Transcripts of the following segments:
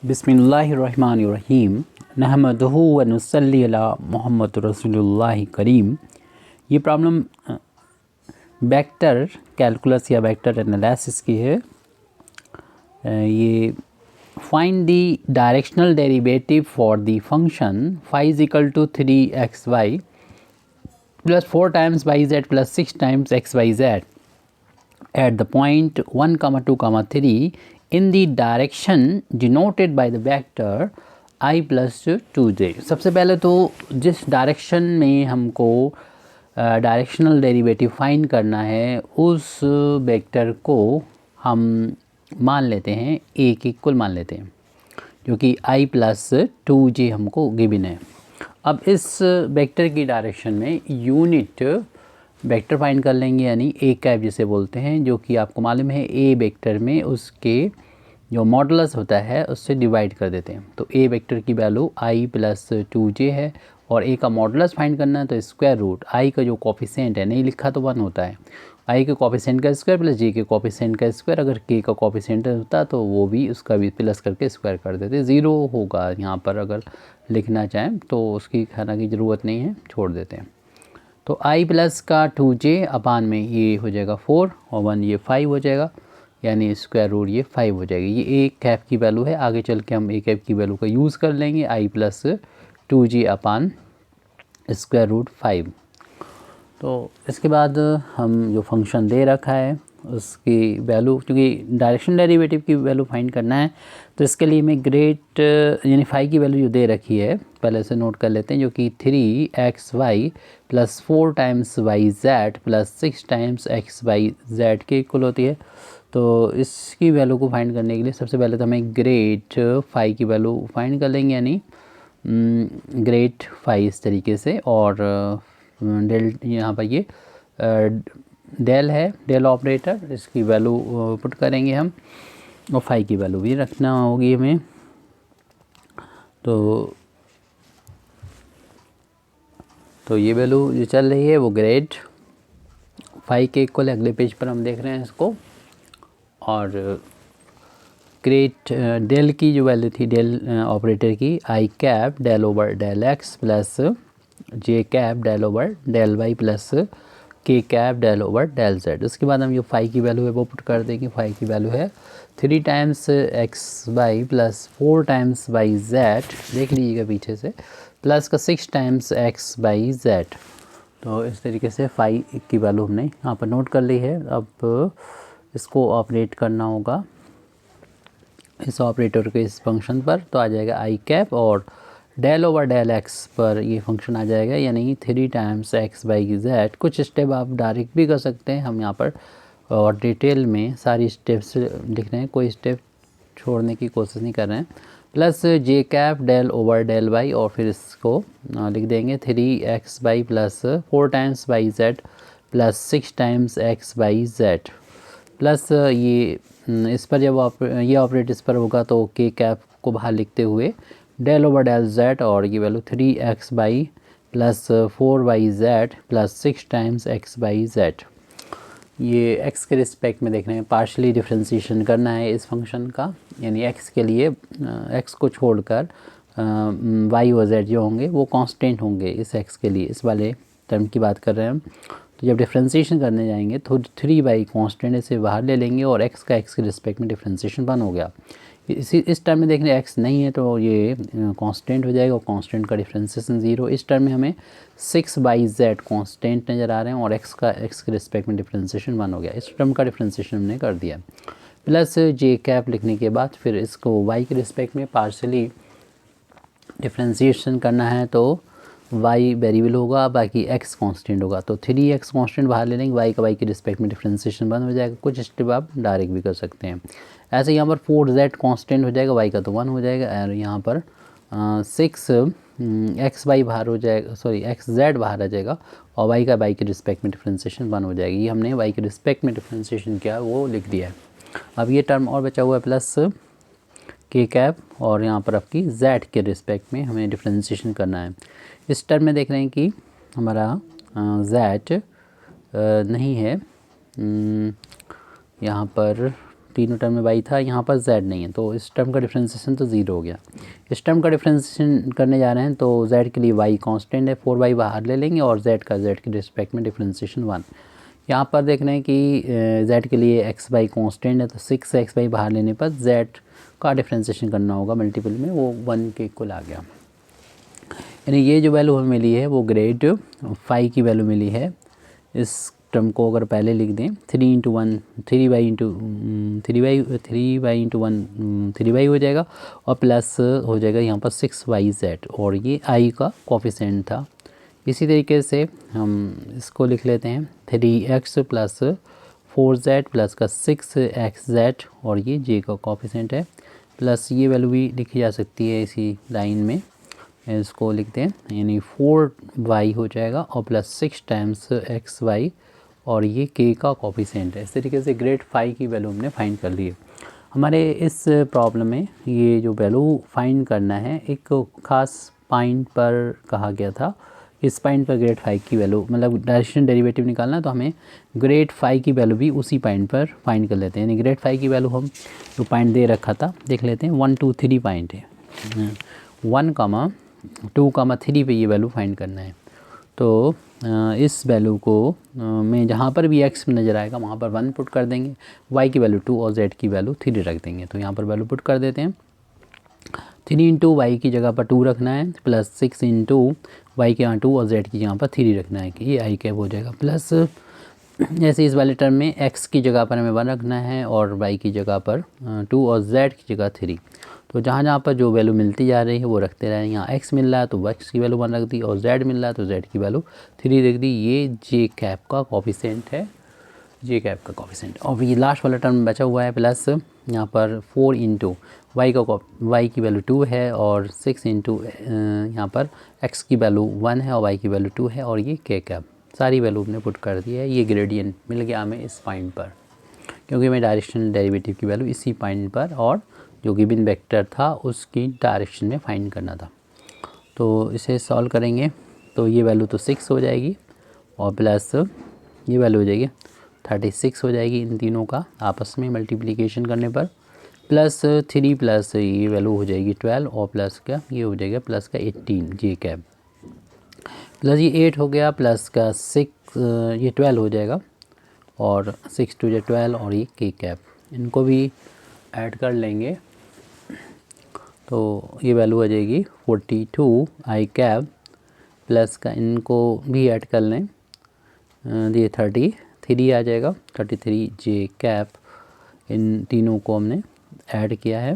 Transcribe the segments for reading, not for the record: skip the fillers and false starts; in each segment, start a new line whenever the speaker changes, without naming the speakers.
बिस्मिल्लाहिर्रहमानिर्रहीम नहमदुहु व नुसल्ली अला मुहम्मद रसूलुल्लाह करीम। ये प्रॉब्लम वेक्टर कैलकुलस या वेक्टर एनालिसिस की है। ये find the directional derivative for the function phi is equal to 3xy plus 4 times yz plus 6 times xyz at the point 1, 2, 3 in the direction denoted by the vector I plus 2j। सबसे पहले तो जिस direction में हमको directional derivative find करना है उस vector को हम मान लेते हैं a के इक्वल मान लेते हैं, जो कि I प्लस 2j हमको गिवन है। अब इस वेक्टर की डायरेक्शन में यूनिट वेक्टर फाइंड कर लेंगे, यानी ए कैप जिसे बोलते हैं, जो कि आपको मालूम है ए वेक्टर में उसके जो मॉडुलस होता है उससे डिवाइड कर देते हैं। तो ए वेक्टर की वैल्यू आई प्लस 2j है और ए का मॉडुलस फाइंड करना है तो स्क्वायर रूट आई का जो कोफिशिएंट है, नहीं लिखा तो 1 होता है, आई के कोफिशिएंट का स्क्वायर प्लस जे के कोफिशिएंट का स्क्वायर। अगर के का कोफिशिएंट होता तो वो भी उसका भी प्लस करके स्क्वायर कर देते, 0 होगा यहाँ पर। अगर लिखना चाहें तो उसकी खाना की ज़रूरत नहीं है, छोड़ देते हैं। तो i प्लस का 2j अपान में ये हो जाएगा 4 और 1 ये 5 हो जाएगा, यानी स्क्वायर रूट ये 5 हो जाएगी। ये ए कैप की वैल्यू है। आगे चल के हम ए कैप की वैल्यू का यूज़ कर लेंगे, i plus 2j upon square root 5। तो इसके बाद हम जो फंक्शन दे रखा है उसकी वैल्यू, क्योंकि डायरेक्शन डेरिवेटिव की वैल्यू फाइंड करना है तो इसके लिए मैं ग्रेट यानी 5 की वैल्यू जो दे रखी है पहले से नोट कर लेते हैं, जो कि 3xy plus 4 times yz plus 6 times xyz के इक्वल होती है। तो इसकी वैल्यू को फाइंड करने के लिए सबसे पहले तो हमें ग्रेट 5 की वैल्यू फाइंड कर लेंगे, यानी ग्रेट 5 इस तरीके से। और डेल यहाँ पर ये डेल है, डेल ऑपरेटर, इसकी वैल्यू पुट करेंगे हम और 5 की वैल्यू भी रखना होगी हमें। तो ये वैल्यू जो चल रही है वो ग्रेड 5 के इक्वल, अगले पेज पर हम देख रहे हैं इसको। और ग्रेट डेल की जो वैल्यू थी डेल ऑपरेटर की, I cap del over del X plus J cap del over del Y plus K cap del over del Z. उसके बाद हम जो 5 की वैल्यू है वो पुट कर देंगे। 5 की वैल्यू है 3 times X Y plus 4 times Y Z, देख लीजिएगा पीछे से, प्लस का 6 टाइम्स एक्स वाई जेड। तो इस तरीके से 5 की वैल्यू हमने यहाँ पर नोट कर ली है। अब इसको ऑपरेट करना होगा इस ऑपरेटर के इस फंक्शन पर, तो आ जाएगा आई कैप और डेल ओवर डेल एक्स पर ये फंक्शन आ जाएगा, यानी 3 टाइम्स एक्स बाई जेड। कुछ स्टेप आप डायरेक्ट भी कर सकते हैं, हम यहाँ पर और डिटेल में सारी स्टेप्स लिख रहे हैं, कोई स्टेप छोड़ने की कोशिश नहीं कर रहे हैं। Plus J cap del over del Y और फिर इसको लिख देंगे 3x by plus 4 times Y Z plus 6 times X by Z. Plus ये इस पर जब ये ऑपरेट इस पर होगा तो के कैप को बाहर लिखते हुए डेल ओवर डेल जेड और ये value 3x by plus 4yz plus 6 times x by Z. ये x के रिस्पेक्ट में देख रहे हैं, पार्शली डिफ्रेंशिएशन करना है इस फंक्शन का, यानी x के लिए x को छोड़कर y और z जो होंगे वो कांस्टेंट होंगे इस x के लिए, इस वाले टर्म की बात कर रहे हैं हम। तो जब डिफ्रेंशिएशन करने जाएंगे तो 3y कांस्टेंट इसे बाहर ले लेंगे और x का x के रिस्पेक्ट में डिफ्रेंशिएशन बन हो गया। इस टर्म में देखने x नहीं है तो ये कांस्टेंट हो जाएगा और कांस्टेंट का डिफ्रेंशिएशन 0। इस टर्म में हमें 6yz कांस्टेंट नज़र आ रहे हैं और x का x के रिस्पेक्ट में डिफ्रेंशिएशन 1 हो गया। इस टर्म का डिफ्रेंशिएशन हमने कर दिया। प्लस जे कैप लिखने के बाद फिर इसको y के रिस्पेक्ट में पार्शली डिफ्रेंशिएशन करना है तो y वेरिएबल होगा, बाकी x कांस्टेंट होगा। तो 3x कांस्टेंट बाहर ले लेंगे, y का y के रिस्पेक्ट में डिफ्रेंशिएशन बंद हो जाएगा। कुछ स्टेप आप डायरेक्ट भी कर सकते हैं। ऐसे यहाँ पर 4z कांस्टेंट हो जाएगा, y का तो 1 हो जाएगा और यहाँ पर 6xy बाहर हो जाएगा, सॉरी xz बाहर आ जाएगा और y का y के रिस्पेक्ट में डिफ्रेंशिएशन 1 हो जाएगी। ये हमने y के रिस्पेक्ट में डिफ्रेंशिएशन किया वो लिख दिया है। अब ये टर्म और बचा हुआ है प्लस के कैप और यहाँ पर आपकी z के रिस्पेक्ट में हमें डिफ्रेंशिएशन करना है। इस टर्म में देख रहे हैं कि हमारा z नहीं है, यहाँ पर तीनों टर्म में y था, यहाँ पर z नहीं है, तो इस टर्म का डिफ्रेंसिएशन तो 0 हो गया। इस टर्म का डिफ्रेंसिएशन करने जा रहे हैं तो z के लिए y कांस्टेंट है, 4y बाहर ले लेंगे और z का z के रिस्पेक्ट में डिफ्रेंसिएशन 1। यहाँ पर देख रहे हैं कि z के लिए xy कांस्टेंट है, तो 6xy बाहर लेने पर z का डिफ्रेंसिएशन करना होगा मल्टीपल में, वो 1 के इक्वल आ गया। यानी ये जो वैल्यू हमें मिली है वो ग्रेड 5 की वैल्यू मिली है। इस टर्म को अगर पहले लिख दें 3 into 1 3y into 3y into 1 3y हो जाएगा और प्लस हो जाएगा यहाँ पर 6yz, और ये i का कोफिशिएंट था। इसी तरीके से हम इसको लिख लेते हैं 3x प्लस 4z प्लस का 6xz, और ये j का कोफिशिएंट है, प्लस ये वैल्यू भी लिखी जा सकती है इसी लाइन में, इसको लिखते हैं, यानी 4y हो जाएगा और प्लस 6 टाइम्स xy, और ये k का कोफिशिएंट है। इस तरीके से ग्रेड 5 की वैल्यू हमने फाइंड कर ली है। हमारे इस प्रॉब्लम में ये जो वैल्यू फाइंड करना है एक ख़ास पॉइंट पर कहा गया था। इस पॉइंट पर ग्रेड 5 की वैल्यू मतलब डायरेक्शन डेरिवेटिव निकालना है, तो हमें ग्रेड 5 की वैल्यू भी उसी पॉइंट पर फाइंड कर लेते हैं। यानी ग्रेड 5 की वैल्यू हम जो पॉइंट दे रखा था देख लेते हैं, 1 2 3 पॉइंट है, 1 2 3 पे ये वैल्यू फाइंड करना है। तो इस वैल्यू को में जहाँ पर भी x नज़र आएगा वहाँ पर 1 पुट कर देंगे, y की वैल्यू 2 और z की वैल्यू 3 रख देंगे। तो यहाँ पर वैल्यू पुट कर देते हैं, 3 इंटू वाई की जगह पर 2 रखना है, प्लस 6 इंटू वाई के यहाँ 2 और z की जगह पर 3 रखना है, कि ये आई कैप हो जाएगा। प्लस जैसे इस वाले टर्म में x की जगह पर हमें 1 रखना है और y की जगह पर 2 और z की जगह 3। तो जहाँ जहाँ पर जो वैल्यू मिलती जा रही है वो रखते रहे। यहाँ x मिल रहा है तो x की वैल्यू 1 रख दी, और z मिल रहा है तो z की वैल्यू 3 रख दी। ये j कैप का कोफिशिएंट है, j कैप का कोफिशिएंट। और ये लास्ट वाला टर्म बचा हुआ है, प्लस यहाँ पर 4 इंटू y की वैल्यू 2 है और 6 इंटू यहाँ पर x की वैल्यू 1 है और y की वैल्यू 2 है, और ये k कैप सारी वैल्यू हमने पुट कर दी है। ये ग्रेडियंट मिल गया हमें इस पॉइंट पर, क्योंकि हमें डायरेक्शनल डेरिवेटिव की वैल्यू इसी पॉइंट पर और जो गिवन वेक्टर था उसकी डायरेक्शन में फाइंड करना था। तो इसे सॉल्व करेंगे तो ये वैल्यू तो 6 हो जाएगी और प्लस ये वैल्यू हो जाएगी 36 हो जाएगी, इन तीनों का आपस में मल्टीप्लिकेशन करने पर, प्लस 3 प्लस ये वैल्यू हो जाएगी 12 और प्लस का ये हो जाएगा प्लस का 18 j कैप, प्लस ये 8 हो गया, प्लस का 6 ये 12 हो जाएगा और 6 2 जो 12 और ये k कैप, इनको भी ऐड कर लेंगे तो ये वैल्यू आ जाएगी 42 i कैप, प्लस का इनको भी ऐड कर लें, ये 33 आ जाएगा, 33 j कैप, इन तीनों को हमने ऐड किया है,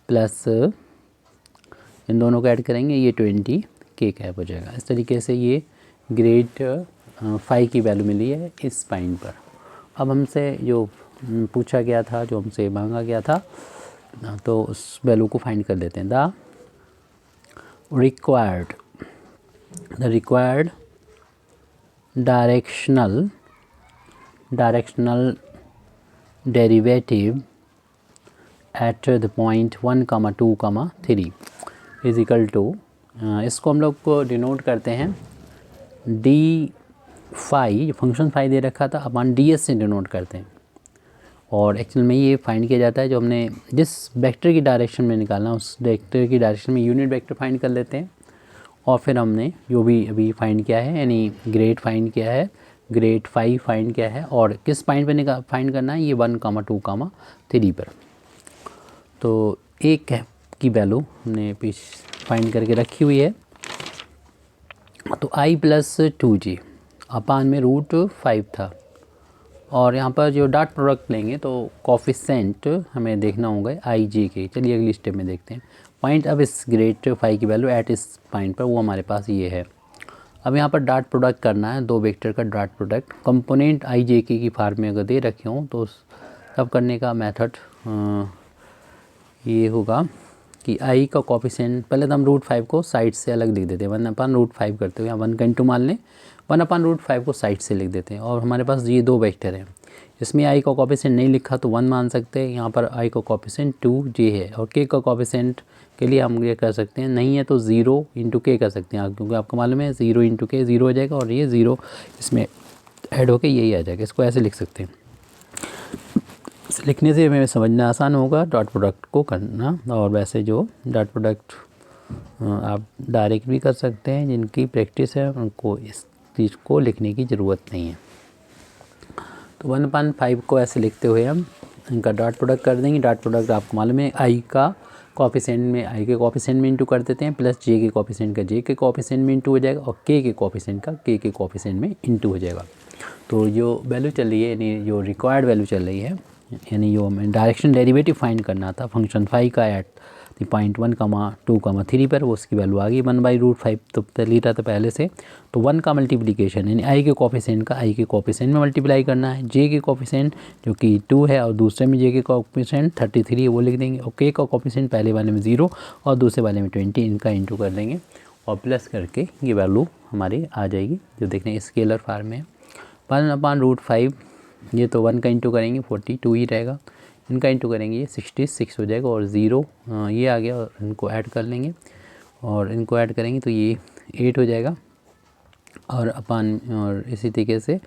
प्लस इन दोनों को ऐड करेंगे ये 20 k कैप हो जाएगा। इस तरीके से ये ग्रेड 5 की वैल्यू मिली है इस पॉइंट पर। अब हमसे जो पूछा गया था, जो हमसे मांगा गया था, तो उस वैल्यू को फाइंड कर लेते हैं। The required directional derivative at the point 1, 2, 3 is equal to, इसको हम लोग को डिनोट करते हैं डी फाई, फंक्शन फाई दे रखा था अपन ds से डिनोट करते हैं, और एक्चुअल में ये फाइंड किया जाता है जो हमने जिस वेक्टर की डायरेक्शन में निकालना उस वेक्टर की डायरेक्शन में यूनिट वेक्टर फाइंड कर लेते हैं, और फिर हमने जो भी अभी फाइंड किया है यानी ग्रेड फाइंड किया है, ग्रेड 5 फाइंड किया है, और किस पॉइंट पे फाइंड करना है, ये 1, 2, 3 पर। तो एक कैप की वैल्यू हमने फाइंड करके रखी हुई है, तो i प्लस 2j अपान में √5 था, और यहाँ पर जो डॉट प्रोडक्ट लेंगे तो कोफिशिएंट हमें देखना होगा i j के। चलिए अगली स्टेप में देखते हैं पॉइंट। अब इस ग्रेड 5 की वैल्यू एट इस पॉइंट पर वो हमारे पास ये है। अब यहाँ पर डॉट प्रोडक्ट करना है, दो वेक्टर का dot product, component i j k की फॉर्म में अगर दे रखे हों तो तब करने का मेथड ये होगा कि i का कोफिशिएंट, पहले तो हम √5 को साइड से अलग लिख देते हैं, 1/√5 करते हुए यहाँ 1 का इंटू मान लें, 1/√5 को साइड से लिख देते हैं, और हमारे पास ये दो वेक्टर हैं, इसमें i का कोफिशिएंट नहीं लिखा तो 1 मान सकते हैं, यहाँ पर i का कोफिशिएंट 2j है, और k का कोफिशिएंट के लिए हम ये कर सकते हैं, नहीं है तो 0 इंटू k कर सकते हैं, क्योंकि आपको मालूम है 0 इंटू k 0 हो जाएगा, और ये 0 इसमें ऐड होके यही आ जाएगा, इसको ऐसे लिख सकते हैं लिखने से हमें समझना आसान होगा डॉट प्रोडक्ट को करना। और वैसे जो डॉट प्रोडक्ट आप डायरेक्ट भी कर सकते हैं, जिनकी प्रैक्टिस है उनको इस चीज़ को लिखने की ज़रूरत नहीं है। तो 1/5 को ऐसे लिखते हुए हम इनका डॉट प्रोडक्ट कर देंगे। डॉट प्रोडक्ट आपको मालूम है आई का कोफिशिएंट में आई के कोफिशिएंट में इंटू कर देते हैं, प्लस जे के कोफिशिएंट का जे के कोफिशिएंट में इंटू हो जाएगा, और के कोफिशिएंट का के कोफिशिएंट में इंटू हो जाएगा। तो जो वैल्यू चल रही है, यानी जो रिक्वायर्ड वैल्यू चल रही है, यानी जो हमें डायरेक्शन डेरिवेटिव फाइंड करना था फंक्शन फाई का एट द पॉइंट 1,2,3 पर, वो उसकी वैल्यू आ गई 1/√5। तो चली रहा था पहले से, तो 1 का मल्टीप्लिकेशन यानी आई के कोफिशिएंट का आई के कोफिशिएंट में मल्टीप्लाई करना है, जे के कोफिशिएंट जो कि 2 है और दूसरे में जे के कोफिशिएंट 33 है वो लिख देंगे, और के का कोफिशिएंट पहले वाले में 0 और दूसरे वाले में 20, इनका इंटू कर देंगे और प्लस करके ये वैल्यू हमारी आ जाएगी जो देखने स्केलर फॉर्म में 1/√5। ये तो 1 का इंटू करेंगे 42 ही रहेगा, इनका इंटू करेंगे ये 66 हो जाएगा, और 0 ये आ गया और इनको ऐड कर लेंगे, और इनको ऐड करेंगे तो ये 8 हो जाएगा, और और इसी तरीके से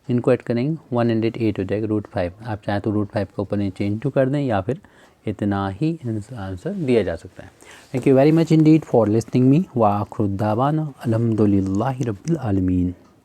इनको ऐड करेंगे 108 हो जाएगा √5। आप चाहें तो √5 का ऊपर नीचे इंटू कर दें, या फिर इतना ही आंसर दिया जा सकता है। Thank you very much Indeed for listening me. व आखिर दावाना अल्हम्दुलिल्लाहि रब्बिल आलमीन।